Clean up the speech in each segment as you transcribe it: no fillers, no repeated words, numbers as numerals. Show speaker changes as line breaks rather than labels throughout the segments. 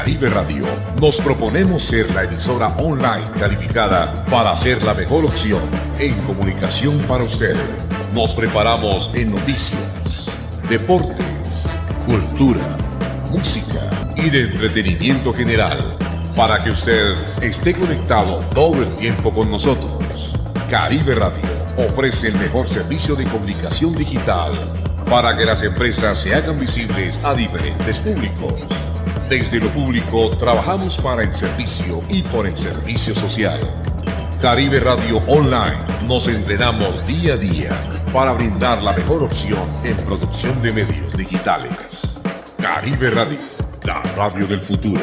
Caribe Radio nos proponemos ser la emisora online calificada para ser la mejor opción en comunicación para usted. Nos preparamos en noticias, deportes, cultura, música y de entretenimiento general para que usted esté conectado todo el tiempo con nosotros. Caribe Radio ofrece el mejor servicio de comunicación digital para que las empresas se hagan visibles a diferentes públicos. Desde lo público trabajamos para el servicio y por el servicio social. Caribe Radio Online nos entrenamos día a día para brindar la mejor opción en producción de medios digitales. Caribe Radio, la radio del futuro.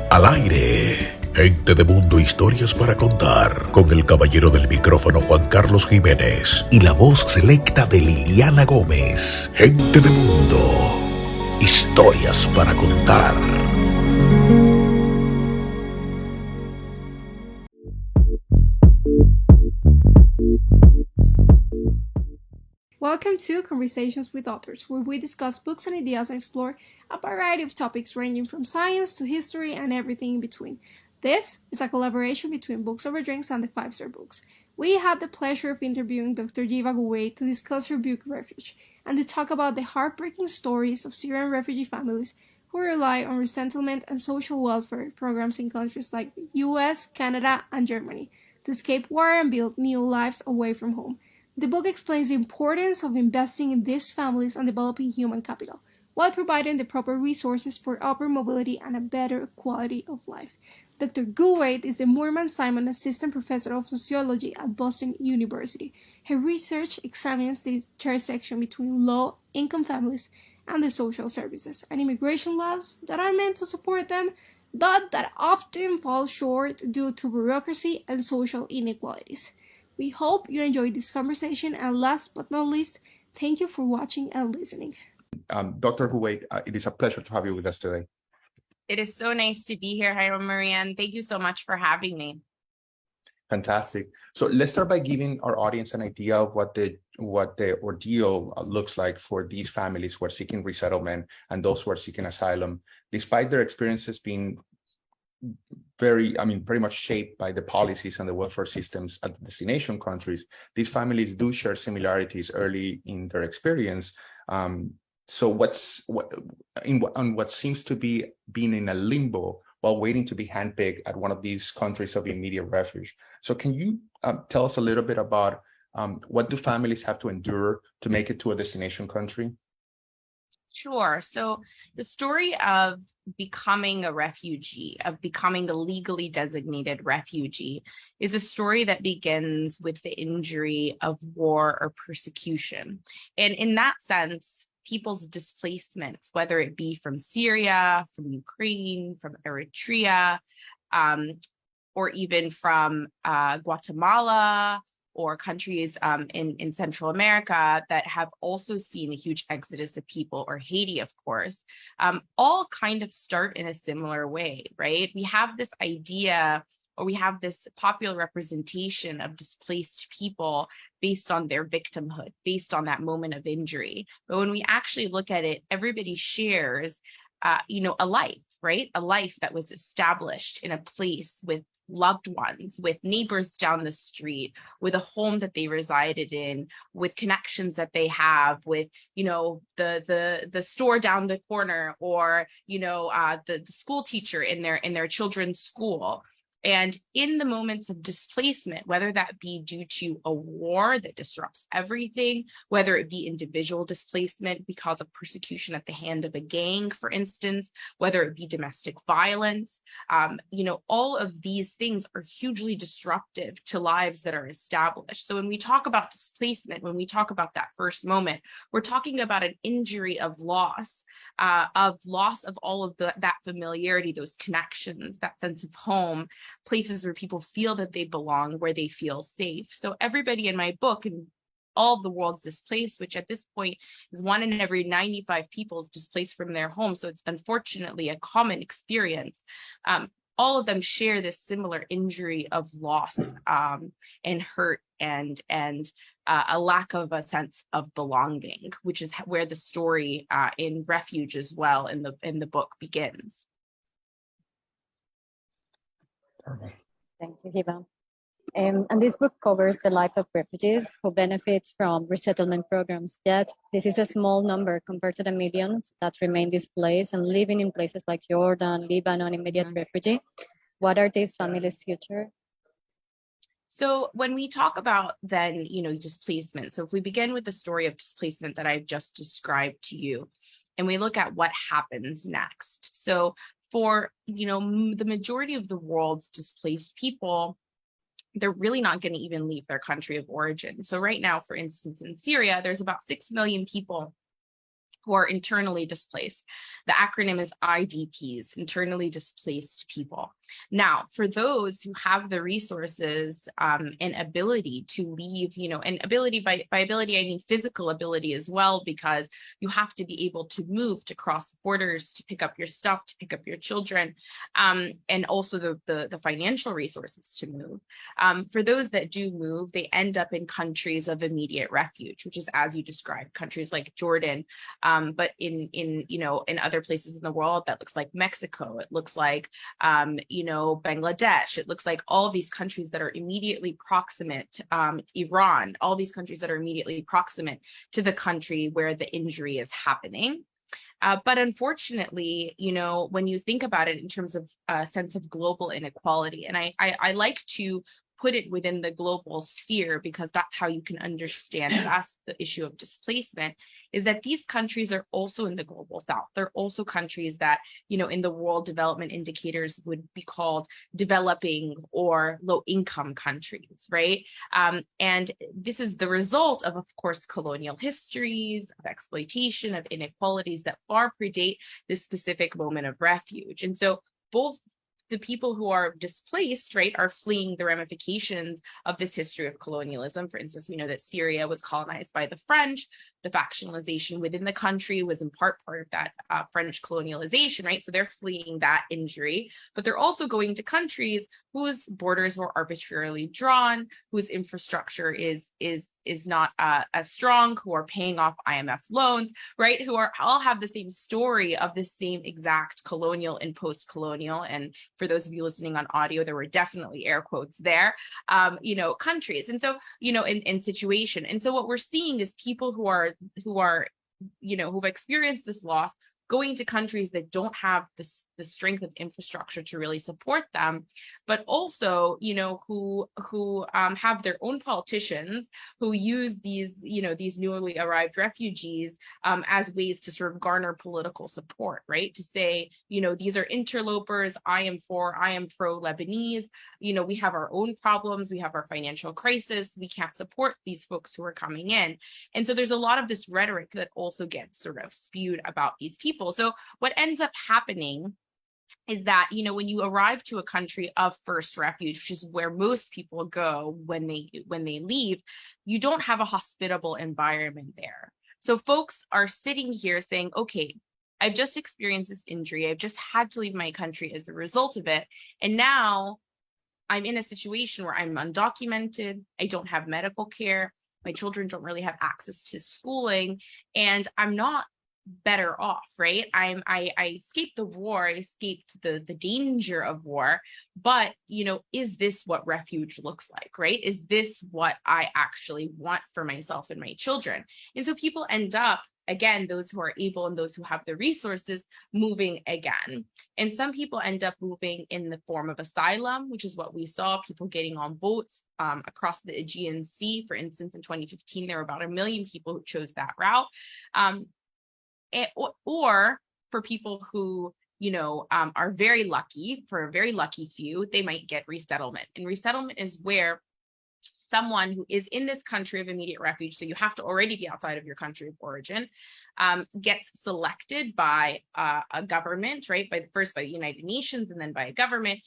Al aire. Gente de Mundo, historias para contar, con el caballero del micrófono Juan Carlos Jiménez y la voz selecta de Liliana Gómez. Gente de Mundo, historias para contar.
Welcome to Conversations with Authors, where we discuss books and ideas and explore a variety of topics ranging from science to history and everything in between. This is a collaboration between Books Over Drinks and the Five Star Books. We had the pleasure of interviewing Dr. Heba Gowayed to discuss her book Refuge and to talk about the heartbreaking stories of Syrian refugee families who rely on resettlement and social welfare programs in countries like the US, Canada, and Germany to escape war and build new lives away from home. The book explains the importance of investing in these families and developing human capital, while providing the proper resources for upward mobility and a better quality of life. Dr. Gowayed is the Moorman Simon Assistant Professor of Sociology at Boston University. Her research examines the intersection between low-income families and the social services and immigration laws that are meant to support them, but that often fall short due to bureaucracy and social inequalities. We hope you enjoyed this conversation, and last but not least, thank you for watching and listening.
Dr. Gowayed, it is a pleasure to have you with us today.
It is so nice to be here, Jairo Maria, and thank you so much for having me.
Fantastic. So let's start by giving our audience an idea of what the ordeal looks like for these families who are seeking resettlement and those who are seeking asylum, despite their experiences being very much shaped by the policies and the welfare systems at the destination countries. These families do share similarities early in their experience. So what seems to be being in a limbo while waiting to be handpicked at one of these countries of immediate refuge. So can you tell us a little bit about what do families have to endure to make it to a destination country?
Sure. So the story of becoming a refugee, of becoming a legally designated refugee, is a story that begins with the injury of war or persecution. And in that sense, people's displacements, whether it be from Syria, from Ukraine, from Eritrea, or even from Guatemala, or countries in Central America that have also seen a huge exodus of people, or Haiti, of course, all kind of start in a similar way, right? We have this idea, or we have this popular representation of displaced people based on their victimhood, based on that moment of injury. But when we actually look at it, everybody shares, a life, right? A life that was established in a place with loved ones, with neighbors down the street, with a home that they resided in, with connections that they have, with the store down the corner, or the school teacher in their children's school. And in the moments of displacement, whether that be due to a war that disrupts everything, whether it be individual displacement because of persecution at the hand of a gang, for instance, whether it be domestic violence, all of these things are hugely disruptive to lives that are established. So when we talk about displacement, when we talk about that first moment, we're talking about an injury of loss of all of that familiarity, those connections, that sense of home, places where people feel that they belong, where they feel safe. So everybody in my book, and all of the world's displaced, which at this point is 1 in every 95 people is displaced from their home. So it's unfortunately a common experience. All of them share this similar injury of loss and hurt and a lack of a sense of belonging, which is where the story in Refuge as well in the book begins.
Thank you, Heba. And this book covers the life of refugees who benefit from resettlement programs. Yet, this is a small number compared to the millions that remain displaced and living in places like Jordan, Lebanon, immediate refugee. What are these families' future?
So when we talk about then, displacement, so if we begin with the story of displacement that I've just described to you, and we look at what happens next. So for, the majority of the world's displaced people, they're really not going to even leave their country of origin. So right now, for instance, in Syria, there's about 6 million people who are internally displaced. The acronym is IDPs, internally displaced people. Now, for those who have the resources and ability to leave, and ability, by ability, I mean physical ability as well, because you have to be able to move, to cross borders, to pick up your stuff, to pick up your children, and also the financial resources to move. For those that do move, they end up in countries of immediate refuge, which is, as you described, countries like Jordan, but in other places in the world, that looks like Mexico. It looks like, Bangladesh. It looks like all of these countries that are immediately proximate, Iran, all these countries that are immediately proximate to the country where the injury is happening. But unfortunately, when you think about it in terms of a sense of global inequality, and I like to put it within the global sphere because that's how you can understand that's the issue of displacement, is that these countries are also in the global south. They're also countries that, in the world development indicators would be called developing or low income countries, right? And this is the result of course, colonial histories, of exploitation, of inequalities that far predate this specific moment of refuge. And so both the people who are displaced, right, are fleeing the ramifications of this history of colonialism. For instance, we know that Syria was colonized by the French. The factionalization within the country was in part of that French colonialization, right? So they're fleeing that injury, but they're also going to countries whose borders were arbitrarily drawn, whose infrastructure is not as strong, who are paying off IMF loans, right? Who are all have the same story of the same exact colonial and post-colonial. And for those of you listening on audio, there were definitely air quotes there, countries. And so, in situation. And so what we're seeing is people who've experienced this loss going to countries that don't have the strength of infrastructure to really support them, but also, who have their own politicians who use these newly arrived refugees as ways to sort of garner political support, right? To say, these are interlopers. I am pro Lebanese. We have our own problems. We have our financial crisis. We can't support these folks who are coming in. And so there's a lot of this rhetoric that also gets sort of spewed about these people. So what ends up happening is that, when you arrive to a country of first refuge, which is where most people go when they leave, you don't have a hospitable environment there. So folks are sitting here saying, okay, I've just experienced this injury. I've just had to leave my country as a result of it. And now I'm in a situation where I'm undocumented. I don't have medical care. My children don't really have access to schooling, and I'm not better off, right? I escaped the war, I escaped the danger of war, but is this what refuge looks like, right? Is this what I actually want for myself and my children? And so people end up, again, those who are able and those who have the resources, moving again. And some people end up moving in the form of asylum, which is what we saw, people getting on boats across the Aegean Sea. For instance, in 2015, there were about 1 million people who chose that route. Or for people who, are very lucky, for a very lucky few, they might get resettlement. And resettlement is where someone who is in this country of immediate refuge, so you have to already be outside of your country of origin, gets selected by a government, right? First by the United Nations and then by a government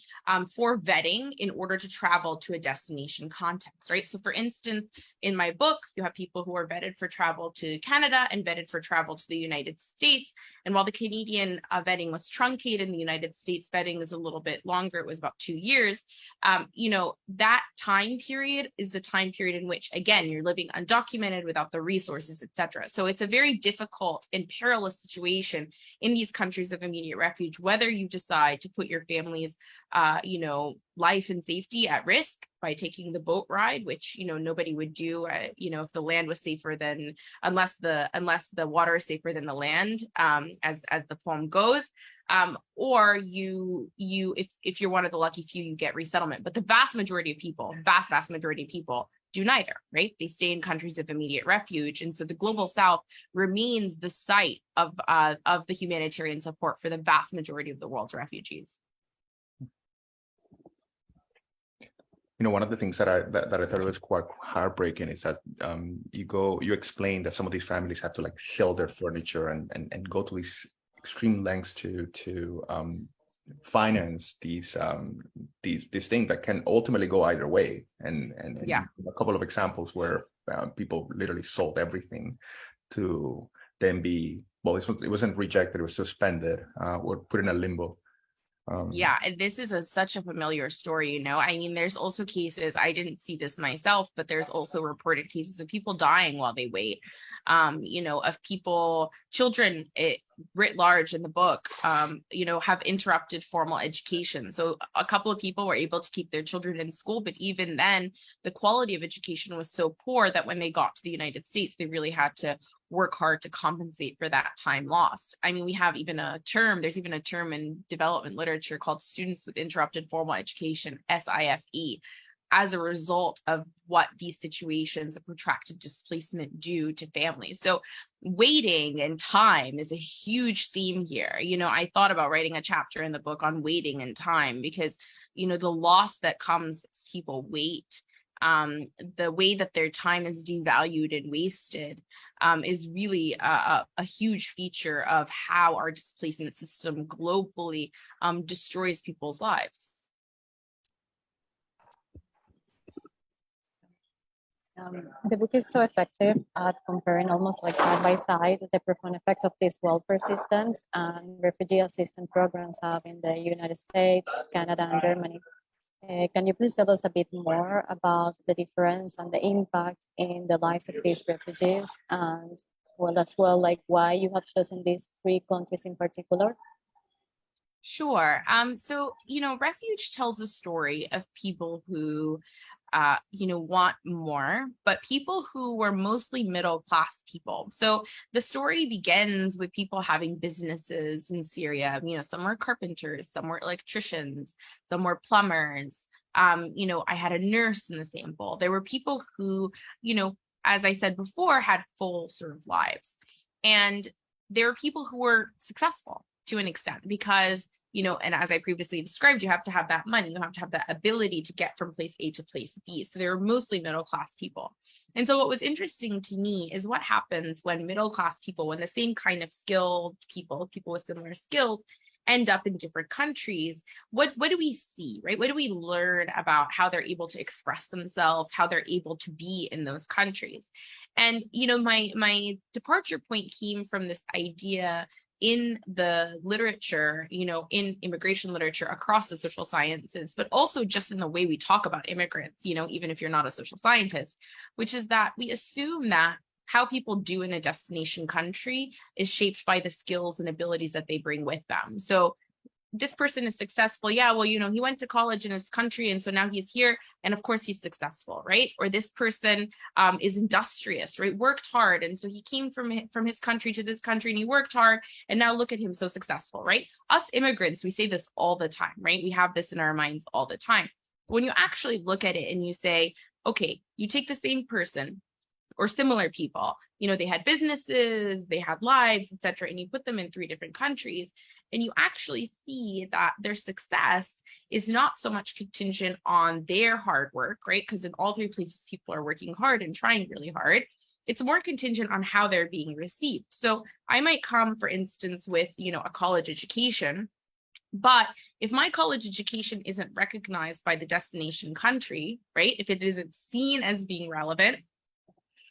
for vetting in order to travel to a destination context, right? So for instance, in my book, you have people who are vetted for travel to Canada and vetted for travel to the United States. And while the Canadian vetting was truncated, the United States vetting is a little bit longer, it was about 2 years, that time period is is a time period in which, again, you're living undocumented without the resources, etc. So it's a very difficult and perilous situation in these countries of immediate refuge, whether you decide to put your family's, life and safety at risk by taking the boat ride, which, nobody would do, if the land was safer than, unless the water is safer than the land, as the poem goes, or if you're one of the lucky few, you get resettlement. But the vast majority of people, vast majority of people do neither, right? They stay in countries of immediate refuge. And so the global South remains the site of the humanitarian support for the vast majority of the world's refugees.
One of the things that I thought was quite heartbreaking is that you explain that some of these families have to like sell their furniture and go to these extreme lengths to finance these things that can ultimately go either way. And
yeah,
a couple of examples where people literally sold everything to then be, well, it wasn't rejected, it was suspended or put in a limbo.
Yeah, and this is such a familiar story, I mean, there's also cases, I didn't see this myself, but there's also reported cases of people dying while they wait, of people, children writ large in the book, have interrupted formal education. So a couple of people were able to keep their children in school, but even then, the quality of education was so poor that when they got to the United States, they really had to work hard to compensate for that time lost. I mean, there's even a term in development literature called students with interrupted formal education, SIFE, as a result of what these situations of protracted displacement do to families. So waiting and time is a huge theme here. I thought about writing a chapter in the book on waiting and time because, the loss that comes as people wait, the way that their time is devalued and wasted, is really a huge feature of how our displacement system globally destroys people's lives.
The book is so effective at comparing almost like side by side the profound effects of this welfare systems and refugee assistance programs have in the United States, Canada, and Germany. Can you please tell us a bit more about the difference and the impact in the lives of these refugees, and like why you have chosen these three countries in particular?
Sure. So, Refuge tells a story of people who, want more, but people who were mostly middle-class people. So the story begins with people having businesses in Syria. Some were carpenters, some were electricians, some were plumbers. I had a nurse in the sample. There were people who, as I said before, had full sort of lives. And there were people who were successful to an extent because and as I previously described, you have to have that money, you have to have that ability to get from place A to place B. So they were mostly middle-class people. And so what was interesting to me is what happens when middle-class people, when the same kind of skilled people with similar skills, end up in different countries. What do we see, right? What do we learn about how they're able to express themselves, how they're able to be in those countries? And, my departure point came from this idea in the literature, in immigration literature across the social sciences, but also just in the way we talk about immigrants, even if you're not a social scientist, which is that we assume that how people do in a destination country is shaped by the skills and abilities that they bring with them. So this person is successful. Yeah, well, he went to college in his country, and so now he's here, and of course he's successful, right? Or this person is industrious, right? Worked hard, and so he came from his country to this country, and he worked hard, and now look at him, so successful, right? Us immigrants, we say this all the time, right? We have this in our minds all the time. When you actually look at it and you say, okay, you take the same person or similar people, they had businesses, they had lives, etc., and you put them in 3 different countries, and you actually see that their success is not so much contingent on their hard work, right? Because in all 3 places, people are working hard and trying really hard. It's more contingent on how they're being received. So I might come, for instance, with, a college education, but if my college education isn't recognized by the destination country, right? If it isn't seen as being relevant,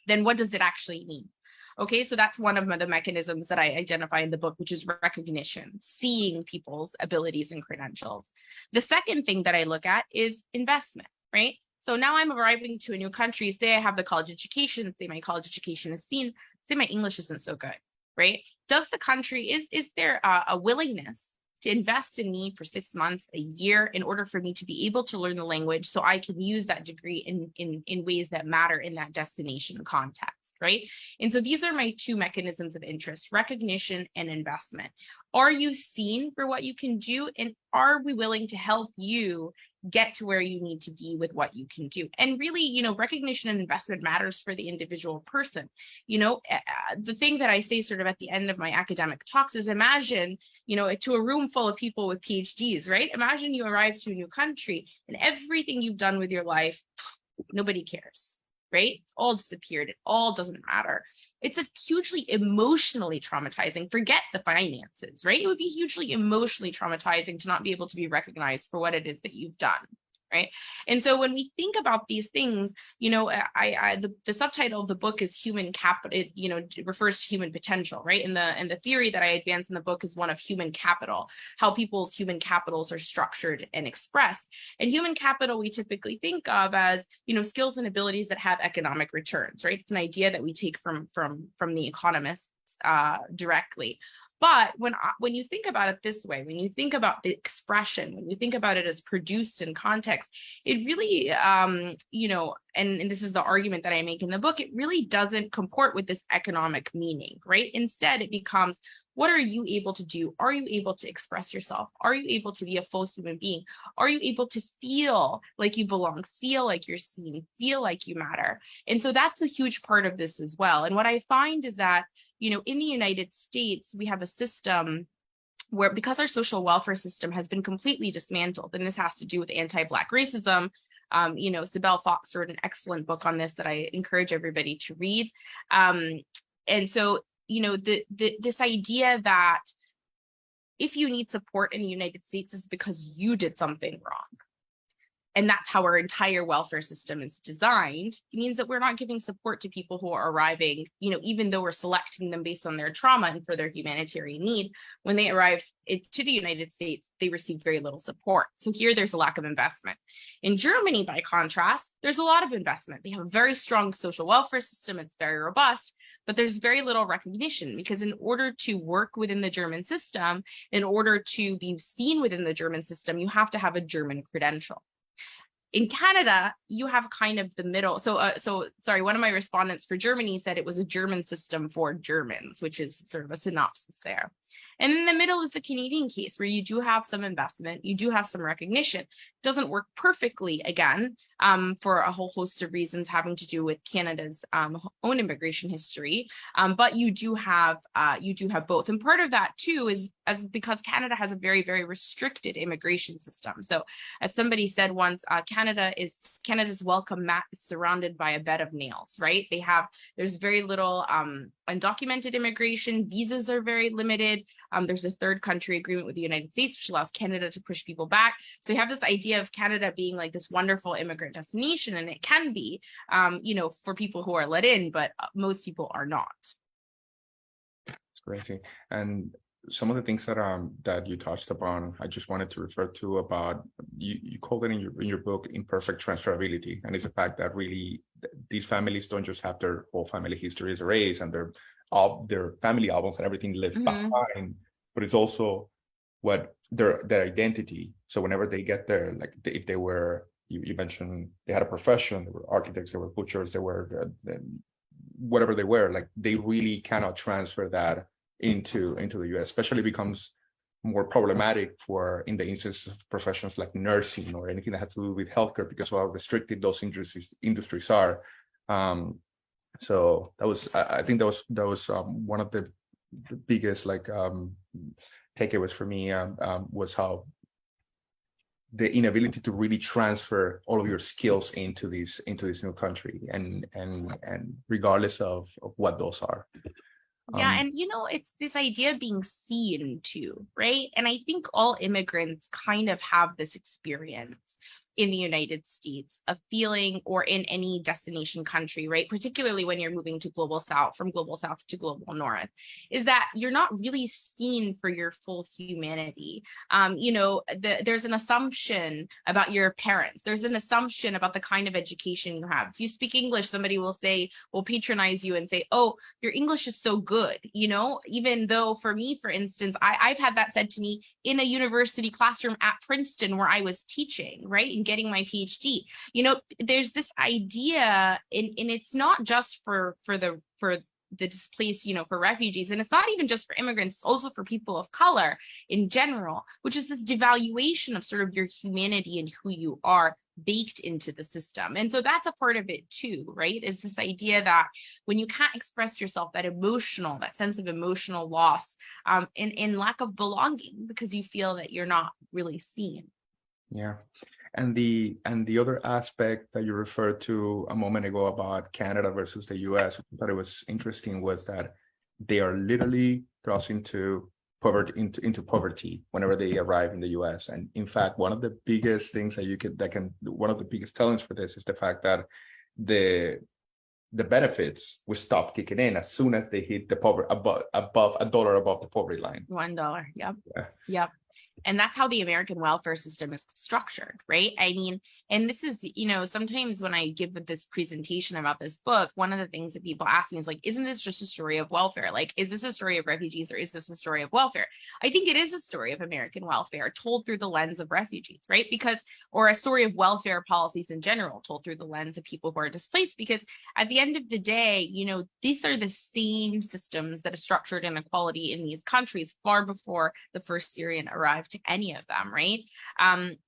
then what does it actually mean? Okay, so that's one of the mechanisms that I identify in the book, which is recognition, seeing people's abilities and credentials. The second thing that I look at is investment, right? So now I'm arriving to a new country. Say I have the college education, say my college education is seen, say my English isn't so good, right? Does the country, is there a willingness to invest in me for 6 months, a year, in order for me to be able to learn the language so I can use that degree in ways that matter in that destination context, right? And so these are my two mechanisms of interest: recognition and investment. Are you seen for what you can do? And are we willing to help you get to where you need to be with what you can do? And really, you know, recognition and investment matters for the individual person. You know, the thing that I say sort of at the end of my academic talks is, imagine, you know, to a room full of people with PhDs, right? Imagine you arrive to a new country and everything you've done with your life, nobody cares, right? It's all disappeared. It all doesn't matter. It's a hugely emotionally traumatizing, forget the finances, right? It would be hugely emotionally traumatizing to not be able to be recognized for what it is that you've done, right? And so when we think about these things, you know, the subtitle of the book is human capital. It, you know, it refers to human potential, right? And the theory that I advance in the book is one of human capital, how people's human capitals are structured and expressed. And human capital we typically think of as, you know, skills and abilities that have economic returns, right? It's an idea that we take from the economists directly. But when you think about it this way, when you think about the expression, when you think about it as produced in context, it really, you know, and this is the argument that I make in the book, it really doesn't comport with this economic meaning, right? Instead, it becomes, what are you able to do? Are you able to express yourself? Are you able to be a full human being? Are you able to feel like you belong, feel like you're seen, feel like you matter? And so that's a huge part of this as well. And what I find is that, you know, in the United States, we have a system where, because our social welfare system has been completely dismantled, and this has to do with anti-Black racism. You know, Sibel Fox wrote an excellent book on this that I encourage everybody to read. And so, you know, this idea that if you need support in the United States, is because you did something wrong. And that's how our entire welfare system is designed. It means that we're not giving support to people who are arriving, you know, even though we're selecting them based on their trauma and for their humanitarian need. When they arrive to the United States, they receive very little support. So here there's a lack of investment. In Germany, by contrast, there's a lot of investment. They have a very strong social welfare system. It's very robust, but there's very little recognition, because in order to work within the German system, in order to be seen within the German system, you have to have a German credential. In Canada, you have kind of the middle. So sorry, one of my respondents for Germany said it was a German system for Germans, which is sort of a synopsis there. And in the middle is the Canadian case, where you do have some investment, you do have some recognition. It doesn't work perfectly, again, for a whole host of reasons having to do with Canada's own immigration history. But you do have both. And part of that too is because Canada has a very, very restricted immigration system. So as somebody said once, Canada's welcome mat is surrounded by a bed of nails, right? There's very little undocumented immigration. Visas are very limited. There's a third country agreement with the United States, which allows Canada to push people back. So you have this idea of Canada being like this wonderful immigrant destination, and it can be, you know, for people who are let in, but most people are not.
It's crazy. And some of the things that you touched upon, I just wanted to refer to about, you called it in your book imperfect transferability, and it's a fact that really these families don't just have their whole family history as a race and their family albums and everything left behind, but it's also what their identity. So whenever they get there, like if they were, you mentioned they had a profession, they were architects, they were butchers, they were whatever they were, like they really cannot transfer that into the US. Especially becomes more problematic in the instance of professions like nursing or anything that has to do with healthcare, because of how restricted those industries are. So I think that was one of the biggest takeaways for me, was how the inability to really transfer all of your skills into this new country, and regardless of what those are.
Yeah, and you know, it's this idea of being seen too, right? And I think all immigrants kind of have this experience in the United States, a feeling, or in any destination country, right? Particularly when you're moving to global south, from global south to global north, is that you're not really seen for your full humanity. There's an assumption about your parents. There's an assumption about the kind of education you have. If you speak English, somebody will patronize you and say, oh, your English is so good, even though for me, for instance, I've had that said to me in a university classroom at Princeton where I was teaching, right? And getting my PhD. There's this idea, and it's not just for the displaced, for refugees, and it's not even just for immigrants, it's also for people of color in general, which is this devaluation of sort of your humanity and who you are baked into the system. And so that's a part of it too, right? Is this idea that when you can't express yourself, that sense of emotional loss, and lack of belonging, because you feel that you're not really seen.
Yeah. And the other aspect that you referred to a moment ago about Canada versus the US, I thought it was interesting, was that they are literally crossing to poverty into poverty whenever they arrive in the US. And in fact, one of the biggest things one of the biggest tellings for this is the fact that the benefits will stop kicking in as soon as they hit the poverty above $1 above the poverty line.
$1. Yep.
Yeah.
Yep. And that's how the American welfare system is structured, right? I mean, and this is, sometimes when I give this presentation about this book, one of the things that people ask me is like, isn't this just a story of welfare? Like, is this a story of refugees, or is this a story of welfare? I think it is a story of American welfare told through the lens of refugees, right? Or a story of welfare policies in general told through the lens of people who are displaced, because at the end of the day, these are the same systems that have structured inequality in these countries far before the first Syrian arrived to any of them, right?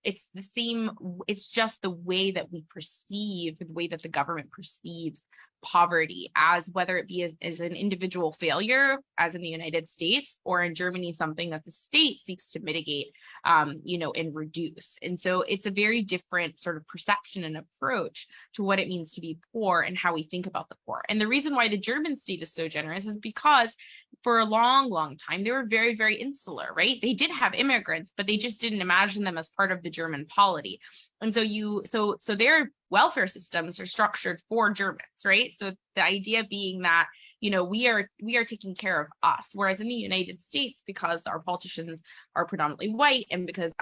It's the same, it's just the way that we perceive, the way that the government perceives poverty, as whether it be as an individual failure, as in the United States, or in Germany, something that the state seeks to mitigate, and reduce. And so it's a very different sort of perception and approach to what it means to be poor and how we think about the poor. And the reason why the German state is so generous is because for a long, long time, they were very, very insular, right? They did have immigrants, but they just didn't imagine them as part of the German polity. And so their welfare systems are structured for Germans, right? So the idea being that, we are taking care of us, whereas in the United States, because our politicians are predominantly white, and because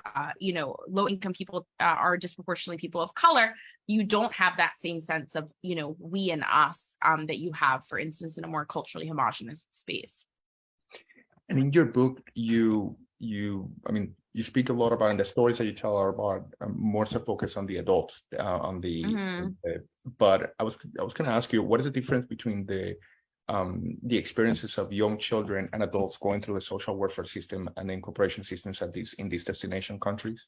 low income people are disproportionately people of color, you don't have that same sense of we and us that you have, for instance, in a more culturally homogenous space.
And in your book, you speak a lot about, and the stories that you tell are about more so focus on the adults, but I was going to ask you, what is the difference between the experiences of young children and adults going through the social welfare system and the incorporation systems in these destination countries?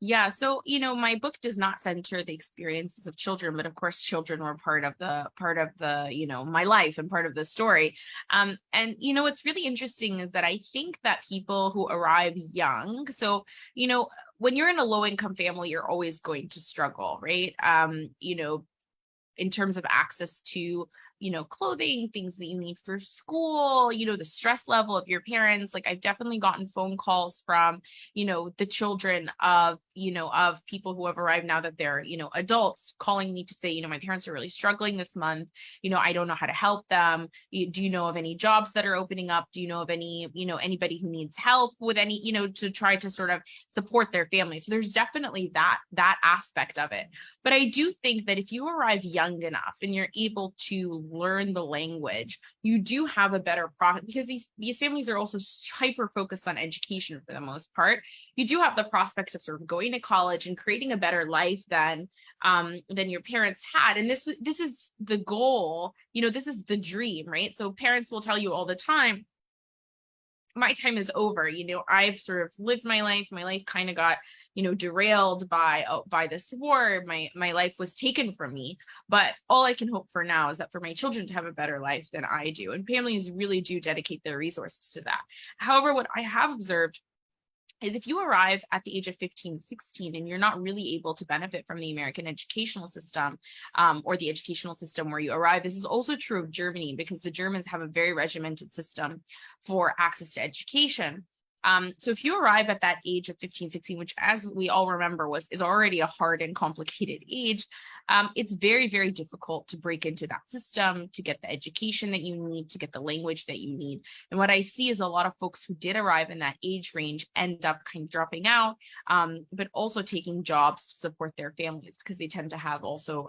Yeah, so my book does not center the experiences of children, but of course children were part of the my life and part of the story. And what's really interesting is that I think that people who arrive young, so when you're in a low income family, you're always going to struggle, right? In terms of access to clothing, things that you need for school, the stress level of your parents. Like, I've definitely gotten phone calls from, the children of people who have arrived now that they're, adults, calling me to say, my parents are really struggling this month. I don't know how to help them. Do you know of any jobs that are opening up? Do you know of any, anybody who needs help with any, to try to sort of support their family? So there's definitely that aspect of it. But I do think that if you arrive young enough and you're able to learn the language, you do have a better product, because these families are also hyper focused on education for the most part. You do have the prospect of sort of going to college and creating a better life than your parents had. And this is the goal, this is the dream, right? So parents will tell you all the time, my time is over. I've sort of lived my life. My life kind of got, derailed by this war. My life was taken from me. But all I can hope for now is that for my children to have a better life than I do. And families really do dedicate their resources to that. However, what I have observed is if you arrive at the age of 15, 16, and you're not really able to benefit from the American educational system, or the educational system where you arrive, this is also true of Germany, because the Germans have a very regimented system for access to education. So if you arrive at that age of 15, 16, which as we all remember is already a hard and complicated age, it's very, very difficult to break into that system, to get the education that you need, to get the language that you need. And what I see is a lot of folks who did arrive in that age range end up kind of dropping out, but also taking jobs to support their families, because they tend to have also,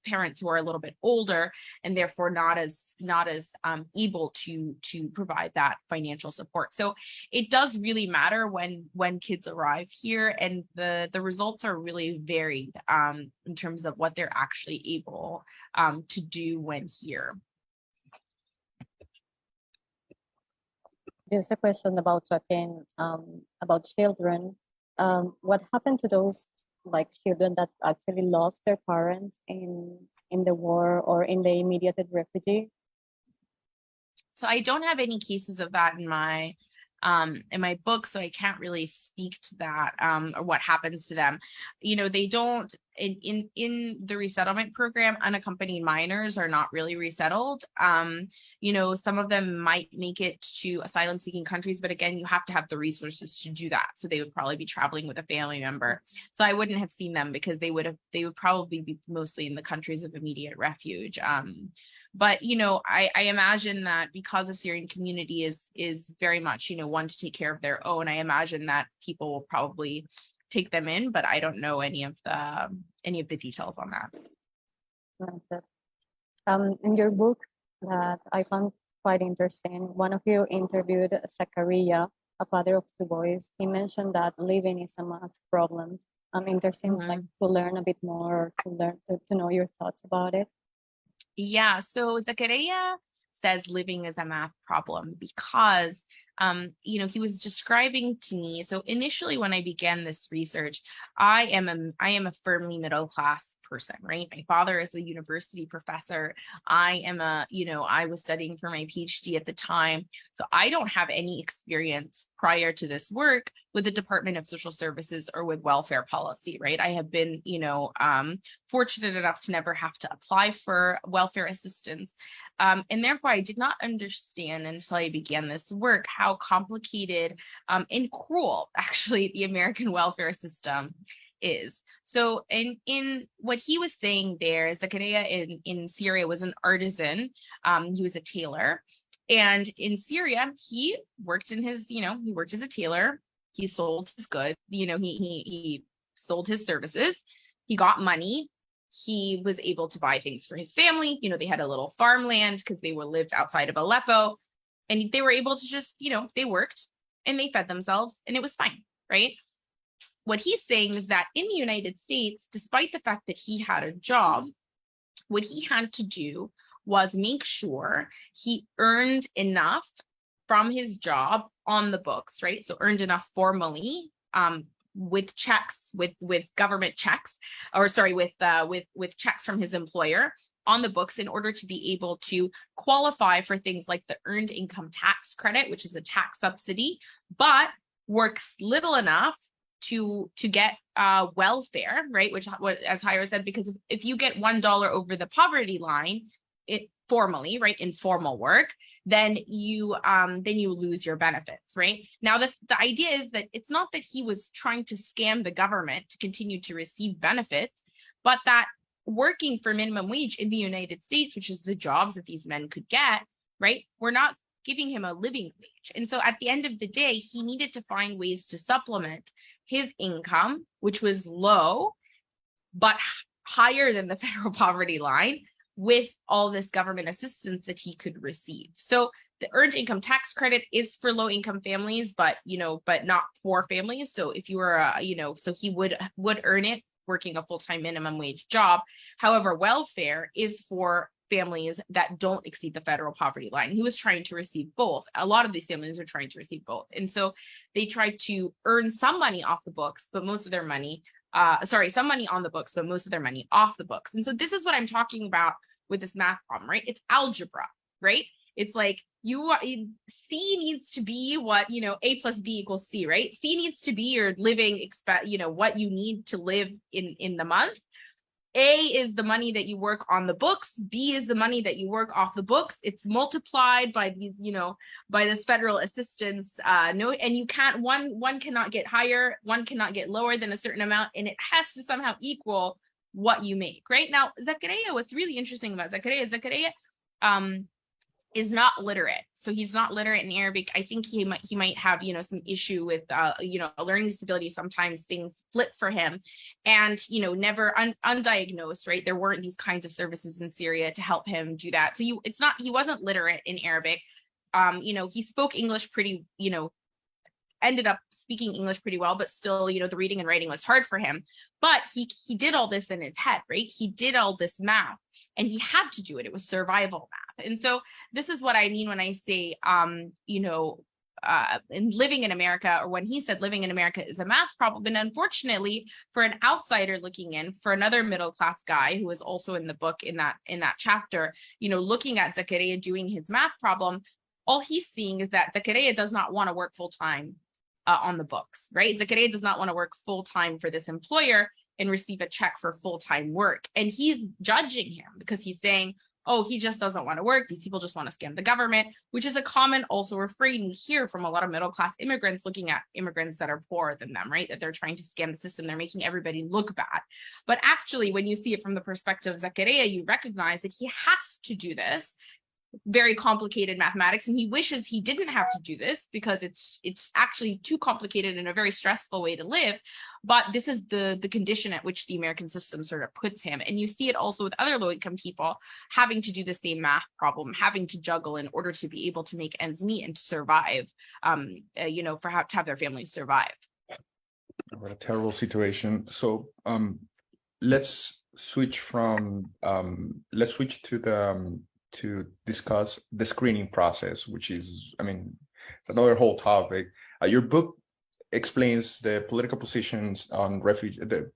parents who are a little bit older and therefore not as able to provide that financial support. So it does really matter when kids arrive here, and the results are really varied in terms of what they're actually able to do when here.
Just a question about talking about children. What happened to those children that actually lost their parents in the war or in the immediate refugee?
So I don't have any cases of that in my book, so I can't really speak to that or what happens to them. They don't in the resettlement program. Unaccompanied minors are not really resettled. Some of them might make it to asylum seeking countries, but again, you have to have the resources to do that. So they would probably be traveling with a family member. So I wouldn't have seen them because they would probably be mostly in the countries of immediate refuge. But, I imagine that because the Syrian community is very much, one to take care of their own, I imagine that people will probably take them in, but I don't know any of the details on that.
That's it. In your book that I found quite interesting, one of you interviewed Zachariah, a father of two boys. He mentioned that living is a math problem. I'm interested to learn a bit more, to know your thoughts about it.
Yeah, so Zachariah says living is a math problem because, he was describing to me. So initially, when I began this research, I am a firmly middle class person, right? My father is a university professor. I was studying for my PhD at the time. So I don't have any experience prior to this work with the Department of Social Services or with welfare policy, right? I have been, fortunate enough to never have to apply for welfare assistance. And therefore, I did not understand until I began this work how complicated and cruel, actually, the American welfare system is. So in what he was saying there, Zachariah in Syria was an artisan. He was a tailor. And in Syria, he worked he worked as a tailor. He sold his goods. He sold his services. He got money. He was able to buy things for his family. They had a little farmland because they lived outside of Aleppo. And they were able to just, they worked and they fed themselves and it was fine, right? What he's saying is that in the United States, despite the fact that he had a job, what he had to do was make sure he earned enough from his job on the books, right? So earned enough formally with checks, with government checks, with checks from his employer on the books in order to be able to qualify for things like the earned income tax credit, which is a tax subsidy, but works little enough to get welfare, right? Which, as Jairo said, because if you get $1 over the poverty line, it formally, right, informal work, then you lose your benefits, right? Now, the idea is that it's not that he was trying to scam the government to continue to receive benefits, but that working for minimum wage in the United States, which is the jobs that these men could get, right, we're not giving him a living wage. And so at the end of the day, he needed to find ways to supplement his income, which was low, but higher than the federal poverty line, with all this government assistance that he could receive. So the earned income tax credit is for low income families, but not poor families. So if you were, so he would earn it working a full-time minimum wage job. However, welfare is for families that don't exceed the federal poverty line. He was trying to receive both. A lot of these families are trying to receive both. And so they tried to earn some money off the books, but most of their money, some money on the books, but most of their money off the books. And so this is what I'm talking about with this math problem, right? It's algebra, right? It's like C needs to be what, A plus B equals C, right? C needs to be your living, what you need to live in the month. A is the money that you work on the books. B is the money that you work off the books. It's multiplied by these, by this federal assistance note, and you can't, one cannot get higher, one cannot get lower than a certain amount, and it has to somehow equal what you make, right? Now, Zakaria, what's really interesting about Zakaria is not literate. So he's not literate in Arabic. I think he might have, some issue with, a learning disability. Sometimes things flip for him, and, never undiagnosed, right? There weren't these kinds of services in Syria to help him do that. So he wasn't literate in Arabic. He spoke English pretty, ended up speaking English pretty well, but still, the reading and writing was hard for him. But he did all this in his head, right? He did all this math, and he had to do it. It was survival math. And so this is what I mean when I say, in living in America, or when he said living in America is a math problem. And unfortunately, for an outsider looking in, for another middle-class guy who was also in the book in that chapter, looking at Zakaria doing his math problem, all he's seeing is that Zakaria does not want to work full-time on the books, right? Zakaria does not want to work full-time for this employer and receive a check for full-time work. And he's judging him because he's saying, oh, he just doesn't want to work. These people just want to scam the government, which is a common also refrain we hear from a lot of middle-class immigrants looking at immigrants that are poorer than them, right? That they're trying to scam the system. They're making everybody look bad. But actually, when you see it from the perspective of Zakaria, you recognize that he has to do this very complicated mathematics, and he wishes he didn't have to do this because it's actually too complicated and a very stressful way to live. But this is the condition at which the American system sort of puts him. And you see it also with other low-income people having to do the same math problem, having to juggle in order to be able to make ends meet and to survive, to have their families survive.
What a terrible situation. So let's switch to discuss the screening process, which is, it's another whole topic. Your book explains the political positions on the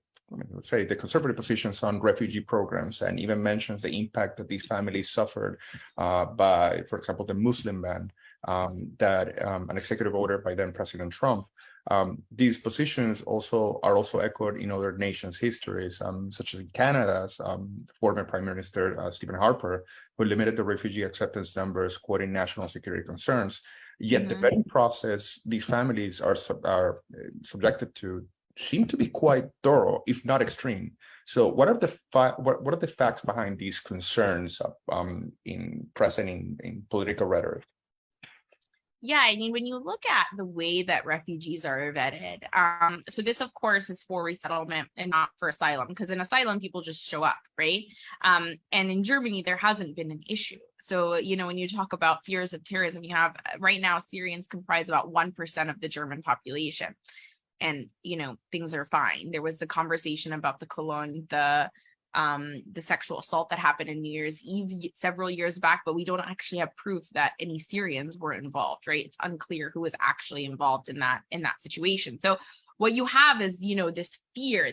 conservative positions on refugee programs, and even mentions the impact that these families suffered by, for example, the Muslim ban, that an executive order by then President Trump. These positions are also echoed in other nations' histories, such as in Canada's former Prime Minister Stephen Harper, who limited the refugee acceptance numbers, quoting national security concerns. Yet the vetting process these families are subjected to seem to be quite thorough, if not extreme. So, what are the facts behind these concerns present in political rhetoric?
Yeah, when you look at the way that refugees are vetted, so this, of course, is for resettlement and not for asylum, because in asylum, people just show up, right? And in Germany, there hasn't been an issue. So, when you talk about fears of terrorism, you have right now, Syrians comprise about 1% of the German population. And, things are fine. There was the conversation about the Cologne, the sexual assault that happened in New Year's Eve several years back, but we don't actually have proof that any Syrians were involved, right? It's unclear who was actually involved in that situation. So what you have is, this fear,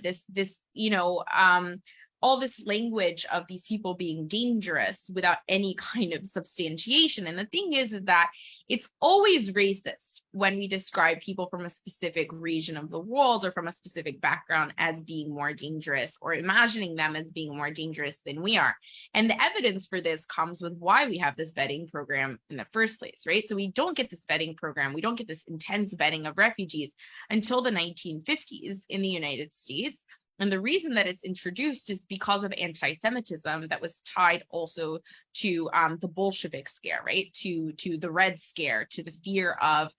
all this language of these people being dangerous without any kind of substantiation. And the thing is that it's always racist when we describe people from a specific region of the world or from a specific background as being more dangerous, or imagining them as being more dangerous than we are. And the evidence for this comes with why we have this vetting program in the first place, right? So we don't get this vetting program, we don't get this intense vetting of refugees until the 1950s in the United States. And the reason that it's introduced is because of anti-Semitism that was tied also to the Bolshevik scare, right? To the Red Scare, to the fear of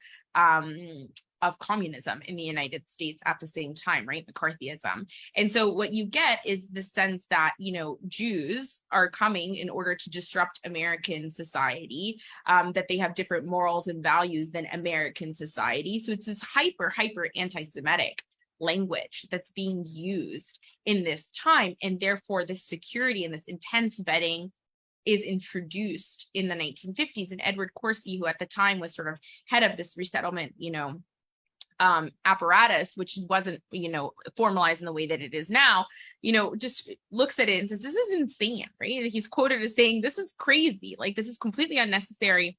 communism in the United States at the same time, right? McCarthyism. And so what you get is the sense that, Jews are coming in order to disrupt American society, that they have different morals and values than American society. So it's this hyper anti-Semitic language that's being used in this time, and therefore this security and this intense vetting is introduced in the 1950s. And Edward Corsi, who at the time was sort of head of this resettlement apparatus, which wasn't formalized in the way that it is now, just looks at it and says, this is insane, right? And he's quoted as saying, this is crazy, like this is completely unnecessary,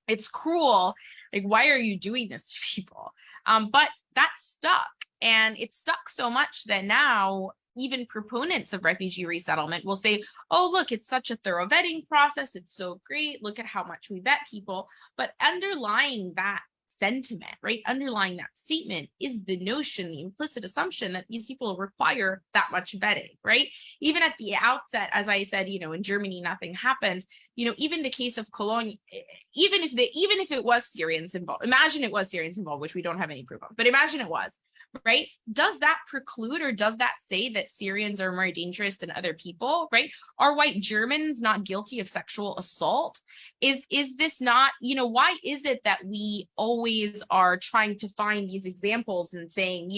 it's cruel, like why are you doing this to people? But that stuck. And it stuck so much that now even proponents of refugee resettlement will say, oh, look, it's such a thorough vetting process. It's so great. Look at how much we vet people. But underlying that sentiment, right, underlying that statement is the notion, the implicit assumption that these people require that much vetting, right? Even at the outset, as I said, in Germany, nothing happened. Even the case of Cologne, even if it was Syrians involved, imagine it was Syrians involved, which we don't have any proof of, but imagine it was, right? Does that preclude, or does that say that Syrians are more dangerous than other people, right? Are white Germans not guilty of sexual assault? Is this not, why is it that we always are trying to find these examples and saying,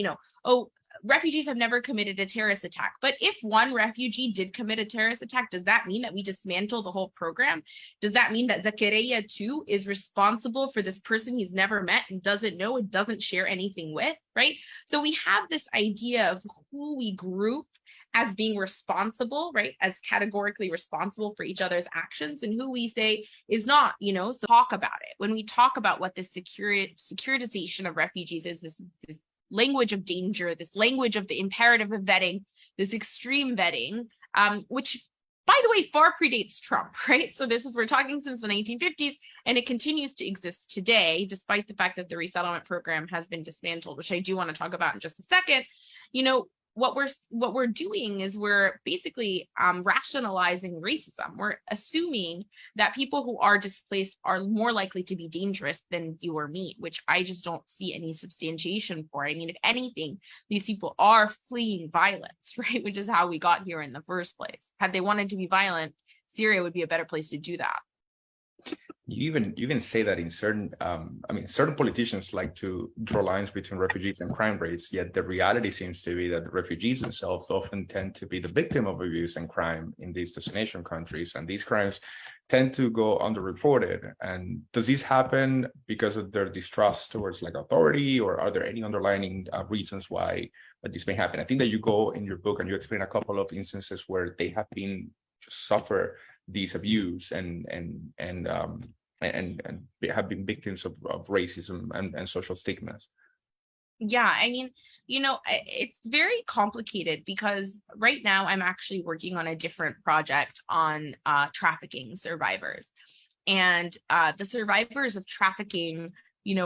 oh, refugees have never committed a terrorist attack. But if one refugee did commit a terrorist attack, does that mean that we dismantle the whole program? Does that mean that Zakaria too is responsible for this person he's never met and doesn't know and doesn't share anything with, right? So we have this idea of who we group as being responsible, right, as categorically responsible for each other's actions, and who we say is not, so talk about it. When we talk about what this securitization of refugees is, this language of danger, this language of the imperative of vetting, this extreme vetting, which, by the way, far predates Trump, right? So we're talking since the 1950s, and it continues to exist today, despite the fact that the resettlement program has been dismantled, which I do want to talk about in just a second. What we're doing is we're basically rationalizing racism. We're assuming that people who are displaced are more likely to be dangerous than you or me, which I just don't see any substantiation for. I mean, if anything, these people are fleeing violence, right? Which is how we got here in the first place. Had they wanted to be violent, Syria would be a better place to do that.
You even say that in certain, certain politicians like to draw lines between refugees and crime rates, yet the reality seems to be that the refugees themselves often tend to be the victim of abuse and crime in these destination countries, and these crimes tend to go underreported. And does this happen because of their distrust towards authority, or are there any underlying reasons why this may happen? I think that you go in your book and you explain a couple of instances where they have been suffer these abuse and have been victims of racism and social stigmas.
Yeah, I mean, it's very complicated because right now I'm actually working on a different project on trafficking survivors. And the survivors of trafficking,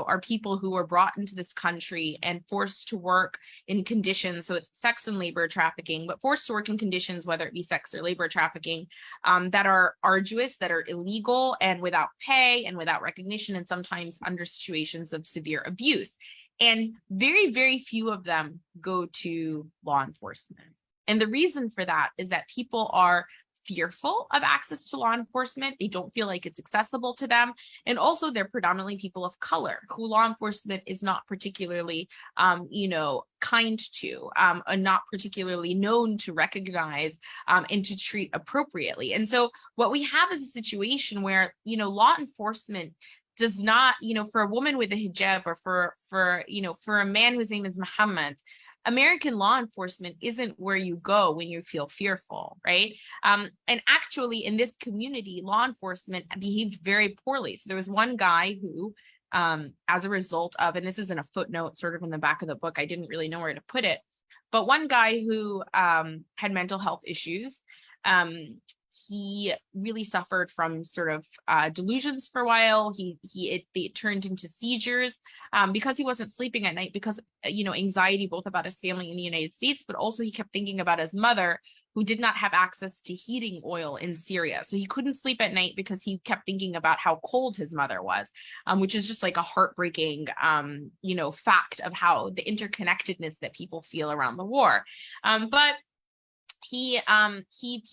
are people who are brought into this country and forced to work in conditions. So it's sex and labor trafficking, but forced to work in conditions, whether it be sex or labor trafficking, that are arduous, that are illegal and without pay and without recognition, and sometimes under situations of severe abuse. And very, very few of them go to law enforcement. And the reason for that is that people are fearful of access to law enforcement. They don't feel like it's accessible to them. And also they're predominantly people of color who law enforcement is not particularly, kind to, and not particularly known to recognize and to treat appropriately. And so what we have is a situation where, law enforcement does not, for a woman with a hijab, or for a man whose name is Muhammad, American law enforcement isn't where you go when you feel fearful, right? And actually, in this community, law enforcement behaved very poorly. So there was one guy who, as a result of, and this is in a footnote sort of in the back of the book, I didn't really know where to put it, but one guy who had mental health issues, he really suffered from sort of delusions for a while. It turned into seizures because he wasn't sleeping at night because, anxiety both about his family in the United States, but also he kept thinking about his mother, who did not have access to heating oil in Syria. So he couldn't sleep at night because he kept thinking about how cold his mother was, which is just like a heartbreaking, fact of how the interconnectedness that people feel around the war. But he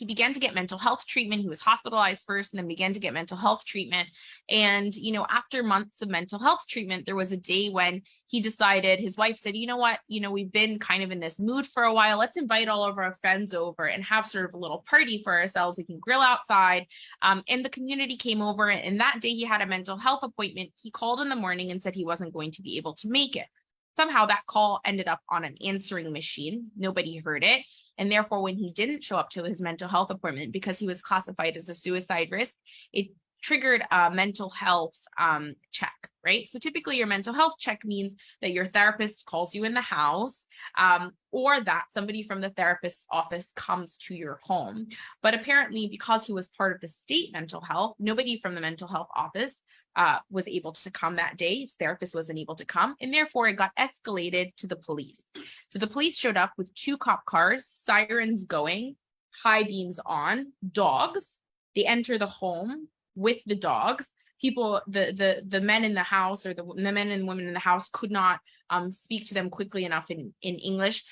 began to get mental health treatment. He was hospitalized first and then began to get mental health treatment. And, after months of mental health treatment, there was a day when he decided, his wife said, you know what, we've been kind of in this mood for a while. Let's invite all of our friends over and have sort of a little party for ourselves. We can grill outside. And the community came over. And that day he had a mental health appointment. He called in the morning and said he wasn't going to be able to make it. Somehow that call ended up on an answering machine. Nobody heard it. And therefore, when he didn't show up to his mental health appointment because he was classified as a suicide risk, it triggered a mental health check. right? So typically your mental health check means that your therapist calls you in the house, or that somebody from the therapist's office comes to your home. But apparently, because he was part of the state mental health, nobody from the mental health office was able to come that day. His therapist wasn't able to come, and therefore it got escalated to the police. So the police showed up with 2 cop cars, sirens going, high beams on, dogs. They enter the home with the dogs. People, the men in the house, or the men and women in the house, could not speak to them quickly enough in English.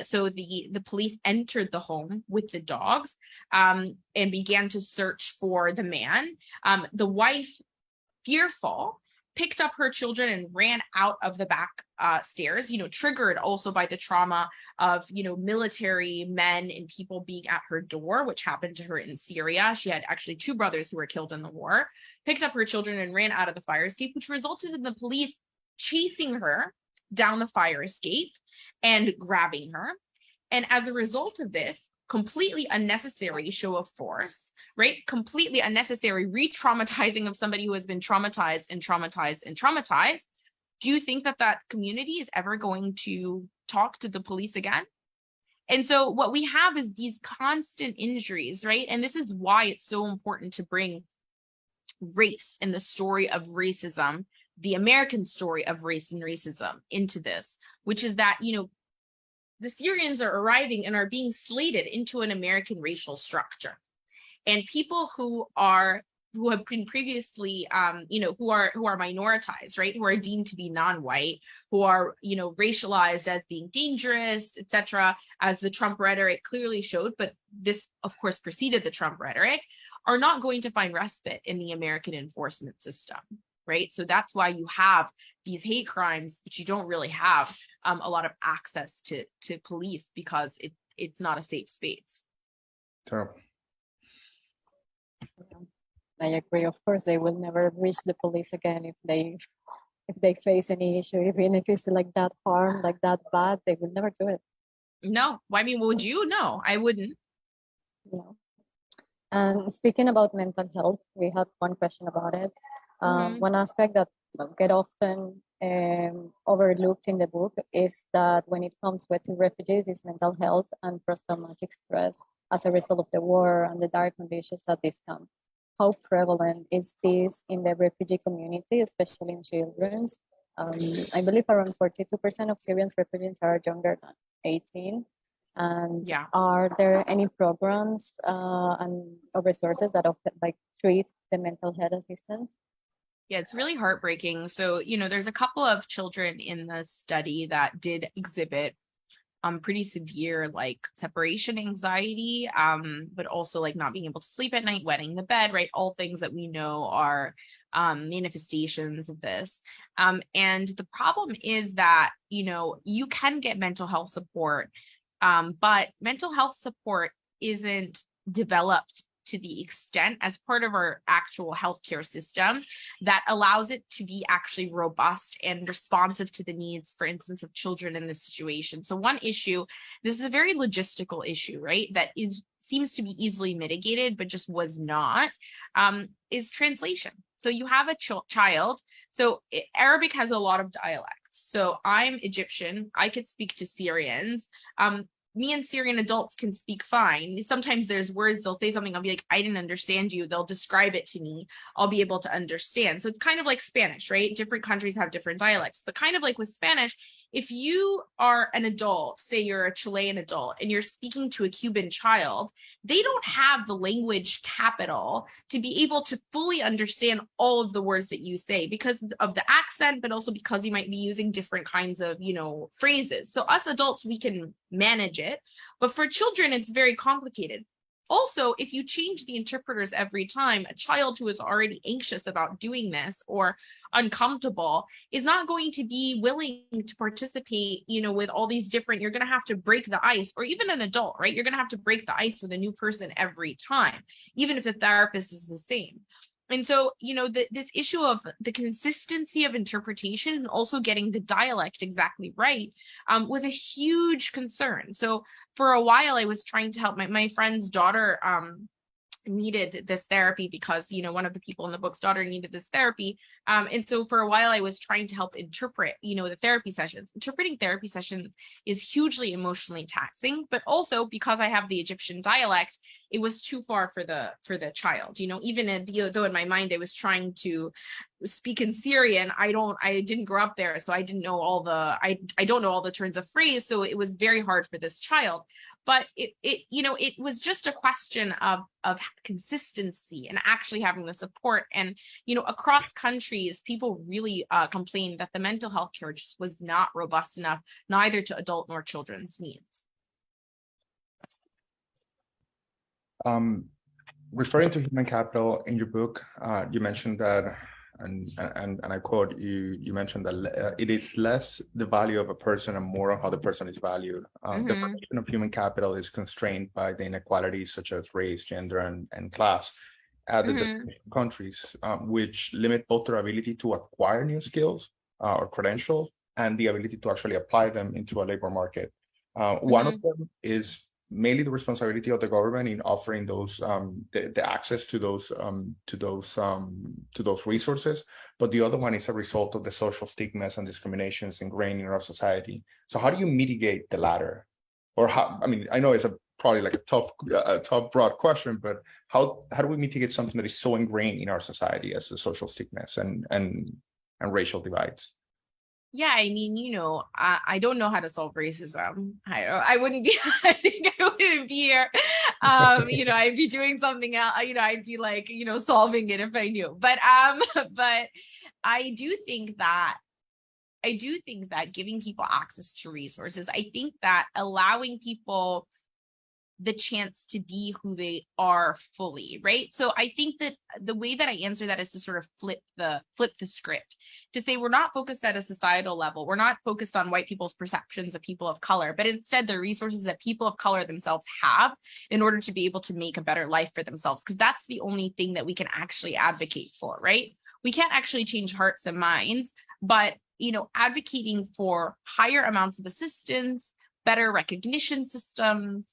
So the police entered the home with the dogs and began to search for the man. The wife, fearful, picked up her children and ran out of the back stairs, triggered also by the trauma of, military men and people being at her door, which happened to her in Syria. She had actually 2 brothers who were killed in the war, picked up her children and ran out of the fire escape, which resulted in the police chasing her down the fire escape and grabbing her. And as a result of this, completely unnecessary show of force, right? Completely unnecessary re-traumatizing of somebody who has been traumatized and traumatized and traumatized. Do you think that that community is ever going to talk to the police again? And so what we have is these constant injuries, right? And this is why it's so important to bring race and the story of racism, the American story of race and racism into this, which is that, the Syrians are arriving and are being slated into an American racial structure. And people who have been previously, who are minoritized, right, who are deemed to be non-white, who are, racialized as being dangerous, etc., as the Trump rhetoric clearly showed, but this, of course, preceded the Trump rhetoric, are not going to find respite in the American enforcement system, right? So that's why you have these hate crimes, but you don't really have a lot of access to police because it's not a safe space.
Terrible.
I agree. Of course, they will never reach the police again if they face any issue, even if it's like that harm, like that bad, they will never do it.
No, I mean, would you? No, I wouldn't.
No. And speaking about mental health, we had one question about it. One aspect that get often overlooked in the book is that when it comes to refugees, is mental health and post-traumatic stress as a result of the war and the dire conditions at this camp. How prevalent is this in the refugee community, especially in children? I believe around 42% of Syrian refugees are younger than 18. And are there any programs and resources that treat the mental health assistance?
Yeah, it's really heartbreaking. So, there's a couple of children in the study that did exhibit pretty severe separation anxiety, but also not being able to sleep at night, wetting the bed, right? All things that we know are manifestations of this. And the problem is that, you can get mental health support, but mental health support isn't developed to the extent as part of our actual healthcare system that allows it to be actually robust and responsive to the needs, for instance, of children in this situation. So one issue, this is a very logistical issue, right? That seems to be easily mitigated, but just was not, is translation. So you have a child. So Arabic has a lot of dialects. So I'm Egyptian. I could speak to Syrians. Me and Syrian adults can speak fine. Sometimes there's words, they'll say something, I'll be like, I didn't understand you. They'll describe it to me. I'll be able to understand. So it's kind of like Spanish, right? Different countries have different dialects, but kind of like with Spanish, if you are an adult, say you're a Chilean adult, and you're speaking to a Cuban child, they don't have the language capital to be able to fully understand all of the words that you say because of the accent, but also because you might be using different kinds of, phrases. So us adults, we can manage it, but for children, it's very complicated. Also, if you change the interpreters every time, a child who is already anxious about doing this or uncomfortable is not going to be willing to participate, with all these different, you're going to have to break the ice, or even an adult, right? You're going to have to break the ice with a new person every time, even if the therapist is the same. And so, this issue of the consistency of interpretation and also getting the dialect exactly right was a huge concern. So for a while, I was trying to help my friend's daughter needed this therapy because, one of the people in the book's daughter needed this therapy. And so for a while I was trying to help interpret, the therapy sessions. Interpreting therapy sessions is hugely emotionally taxing, but also because I have the Egyptian dialect, it was too far for the child, even though in my mind I was trying to speak in Syrian. I didn't grow up there, so I didn't know I don't know all the turns of phrase. So it was very hard for this child. But it was just a question of consistency and actually having the support. And, across countries, people really complained that the mental health care just was not robust enough, neither to adult nor children's needs.
Referring to human capital in your book, you mentioned that, and I quote, you mentioned that it is less the value of a person and more on how the person is valued. The formation of human capital is constrained by the inequalities such as race, gender, and class at the destination countries, which limit both their ability to acquire new skills or credentials and the ability to actually apply them into a labor market. One of them is mainly the responsibility of the government in offering those the access to those resources, but the other one is a result of the social stigmas and discriminations ingrained in our society. So how do you mitigate the latter? Or how? I mean, I know it's probably like a tough broad question, but how do we mitigate something that is so ingrained in our society as the social stigmas and racial divides?
Yeah, I mean, I don't know how to solve racism. I wouldn't be, I think I wouldn't be here. I'd be doing something else, I'd be like, solving it if I knew. But I do think that giving people access to resources, I think that allowing people the chance to be who they are fully, right? So I think that the way that I answer that is to sort of flip the script, to say we're not focused at a societal level. We're not focused on white people's perceptions of people of color, but instead the resources that people of color themselves have in order to be able to make a better life for themselves, because that's the only thing that we can actually advocate for, right? We can't actually change hearts and minds, but advocating for higher amounts of assistance, better recognition systems,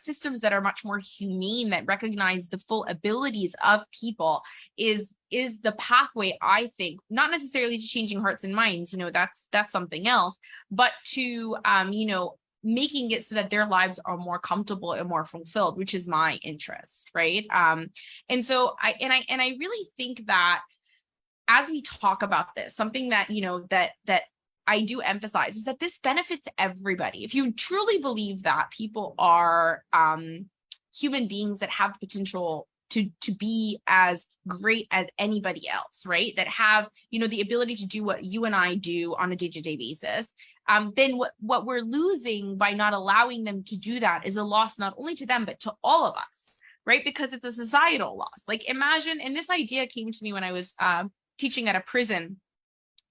systems that are much more humane, that recognize the full abilities of people is the pathway, I think, not necessarily to changing hearts and minds, that's something else, but to, making it so that their lives are more comfortable and more fulfilled, which is my interest, right? And so I really think that as we talk about this, something that, that I do emphasize is that this benefits everybody. If you truly believe that people are human beings that have potential to be as great as anybody else, right? That have, the ability to do what you and I do on a day-to-day basis, then what we're losing by not allowing them to do that is a loss not only to them, but to all of us, right? Because it's a societal loss. Like imagine, and this idea came to me when I was teaching at a prison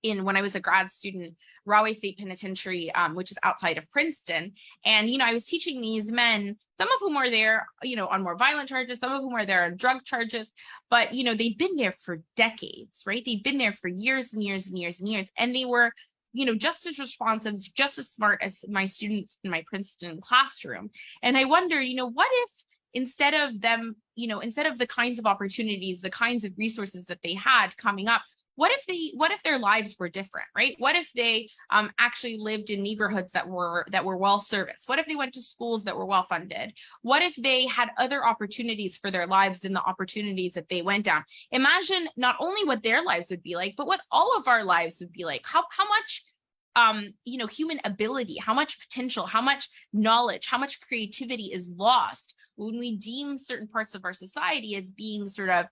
when I was a grad student, Rahway State Penitentiary, which is outside of Princeton. And, I was teaching these men, some of whom are there, on more violent charges, some of whom are there on drug charges, but, they've been there for decades, right? They've been there for years and years and years and years. And they were, just as responsive, just as smart as my students in my Princeton classroom. And I wonder, what if instead of them, instead of the kinds of opportunities, the kinds of resources that they had coming up, what if their lives were different, right? What if they actually lived in neighborhoods that were well serviced? What if they went to schools that were well funded? What if they had other opportunities for their lives than the opportunities that they went down? Imagine not only what their lives would be like, but what all of our lives would be like. How much human ability, how much potential, how much knowledge, how much creativity is lost when we deem certain parts of our society as being sort of,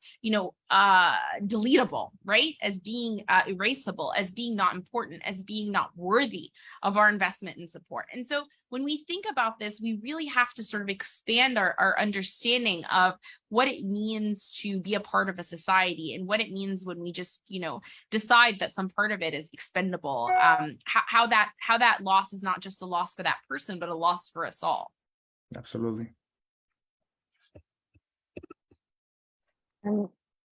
deletable, right? As being erasable, as being not important, as being not worthy of our investment and support. And so when we think about this, we really have to sort of expand our understanding of what it means to be a part of a society and what it means when we just, decide that some part of it is expendable. How that loss is not just a loss for that person, but a loss for us all.
Absolutely.
And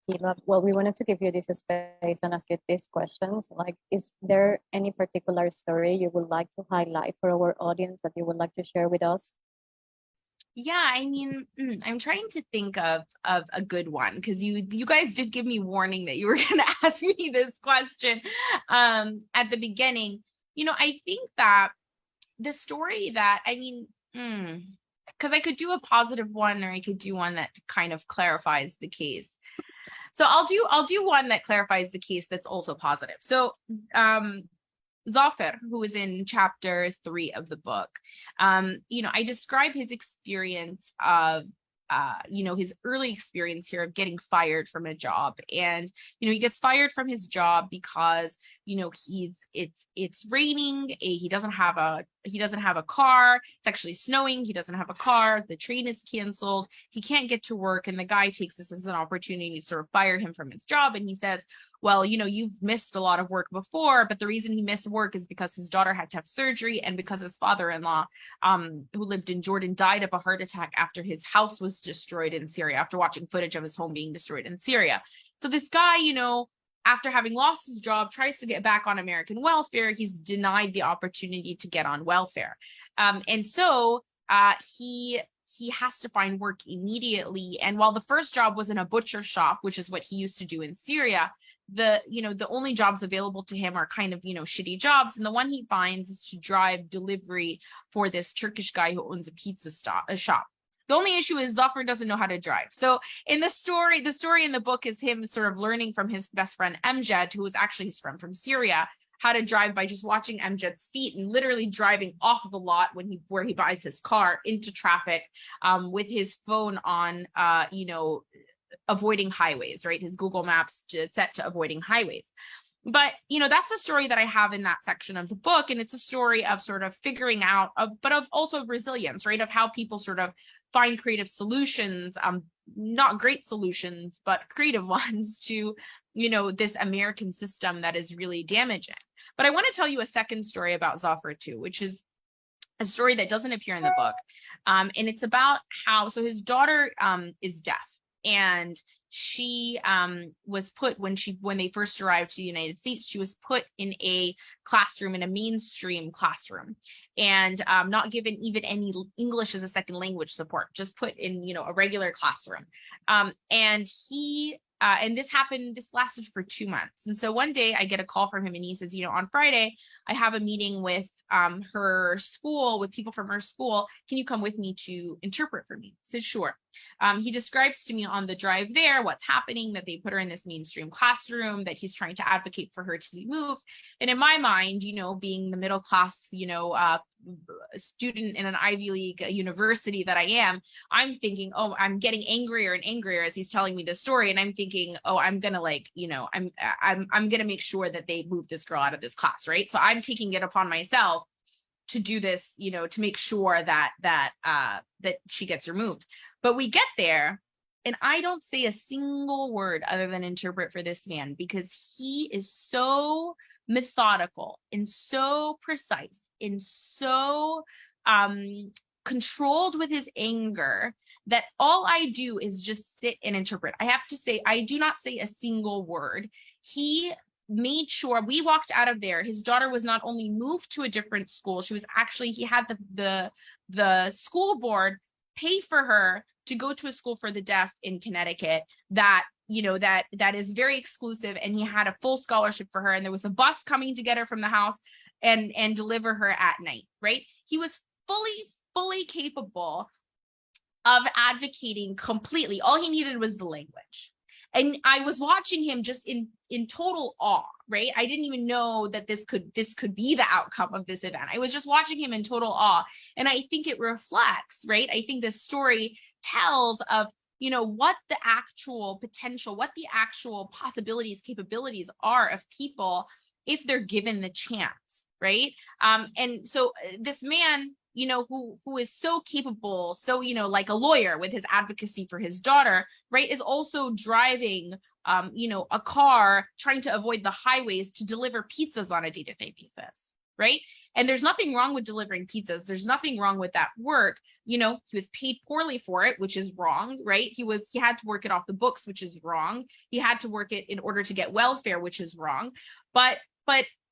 Heba, well, we wanted to give you this space and ask you these questions. Like, is there any particular story you would like to highlight for our audience that you would like to share with us?
Yeah, I mean, I'm trying to think of a good one, because you guys did give me warning that you were going to ask me this question at the beginning. I think that the story that, I mean, because I could do a positive one, or I could do one that kind of clarifies the case. So I'll do one that clarifies the case that's also positive. So Zafer, who is in chapter 3 of the book, I describe his experience of, his early experience here of getting fired from a job. And, he gets fired from his job because, it's raining. He doesn't have a car. It's actually snowing. He doesn't have a car. The train is canceled. He can't get to work. And the guy takes this as an opportunity to sort of fire him from his job. And he says, well, you've missed a lot of work before, but the reason he missed work is because his daughter had to have surgery, and because his father-in-law, who lived in Jordan, died of a heart attack after his house was destroyed in Syria, after watching footage of his home being destroyed in Syria. So this guy, after having lost his job, tries to get back on American welfare. He's denied the opportunity to get on welfare. And so he has to find work immediately. And while the first job was in a butcher shop, which is what he used to do in Syria, the only jobs available to him are kind of, shitty jobs. And the one he finds is to drive delivery for this Turkish guy who owns a shop. The only issue is Zafer doesn't know how to drive. So in the story in the book is him sort of learning from his best friend Amjad, who is actually his friend from Syria, how to drive by just watching Amjad's feet and literally driving off of the lot where he buys his car into traffic, with his phone on, avoiding highways, right? His Google Maps set to avoiding highways. But, that's a story that I have in that section of the book. And it's a story of sort of figuring out, but of also resilience, right? Of how people sort of find creative solutions, not great solutions, but creative ones to, this American system that is really damaging. But I want to tell you a second story about Zafer too, which is a story that doesn't appear in the book. And it's about so his daughter is deaf. And she was put, when they first arrived to the United States, she was put in a classroom, in a mainstream classroom, and not given even any English as a second language support, just put in, a regular classroom. And this lasted for 2 months. And so one day I get a call from him, and he says, on Friday, I have a meeting with her school, with people from her school. Can you come with me to interpret for me? I said, sure. He describes to me on the drive there what's happening, that they put her in this mainstream classroom, that he's trying to advocate for her to be moved. And in my mind, being the middle class, student in an Ivy League university that I am, I'm thinking, oh, I'm getting angrier and angrier as he's telling me this story. And I'm thinking, oh, I'm going to I'm going to make sure that they move this girl out of this class. Right. So I'm taking it upon myself to do this, to make sure that she gets removed. But we get there, and I don't say a single word other than interpret for this man, because he is so methodical and so precise and so controlled with his anger that all I do is just sit and interpret. I have to say, I do not say a single word. He made sure we walked out of there. His daughter was not only moved to a different school, he had the school board pay for her to go to a school for the deaf in Connecticut that is very exclusive, and he had a full scholarship for her, and there was a bus coming to get her from the house and deliver her at night, right? He was fully capable of advocating completely. All he needed was the language. And I was watching him just in total awe, right? I didn't even know that this could be the outcome of this event. I was just watching him in total awe. And I think it reflects, right? I think this story tells of, what the actual potential, what the actual possibilities, capabilities are of people if they're given the chance, right? And so this man, who is so capable, so, like a lawyer with his advocacy for his daughter, right, is also driving, a car, trying to avoid the highways to deliver pizzas on a day-to-day basis, right? And there's nothing wrong with delivering pizzas. There's nothing wrong with that work. He was paid poorly for it, which is wrong, right? He had to work it off the books, which is wrong. He had to work it in order to get welfare, which is wrong. But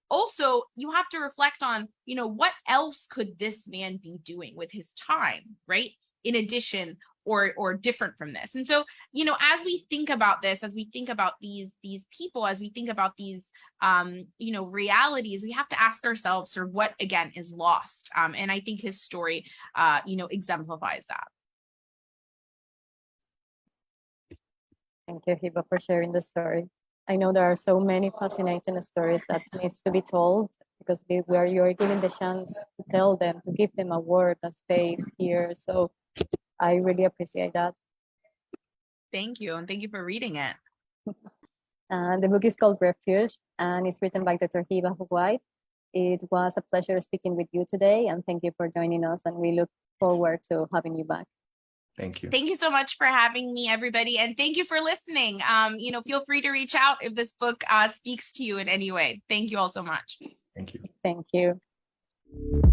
also, you have to reflect on, what else could this man be doing with his time, right? in addition or different from this. And so, you know, as we think about this, as we think about these people, as we think about these, you know, realities, we have to ask ourselves sort of what, again, is lost. And I think his story, you know, exemplifies that.
Thank you, Heba, for sharing the story. I know there are so many fascinating stories that needs to be told, because where you're given the chance to tell them, to give them a word, a space here. So I really appreciate that.
Thank you. And thank you for reading it.
The book is called Refuge, and it's written by Dr. Heba Gowayed. It was a pleasure speaking with you today, and thank you for joining us, and we look forward to having you back.
Thank you.
Thank you so much for having me, everybody. And thank you for listening. You know, feel free to reach out if this book speaks to you in any way. Thank you all so much.
Thank you.
Thank you.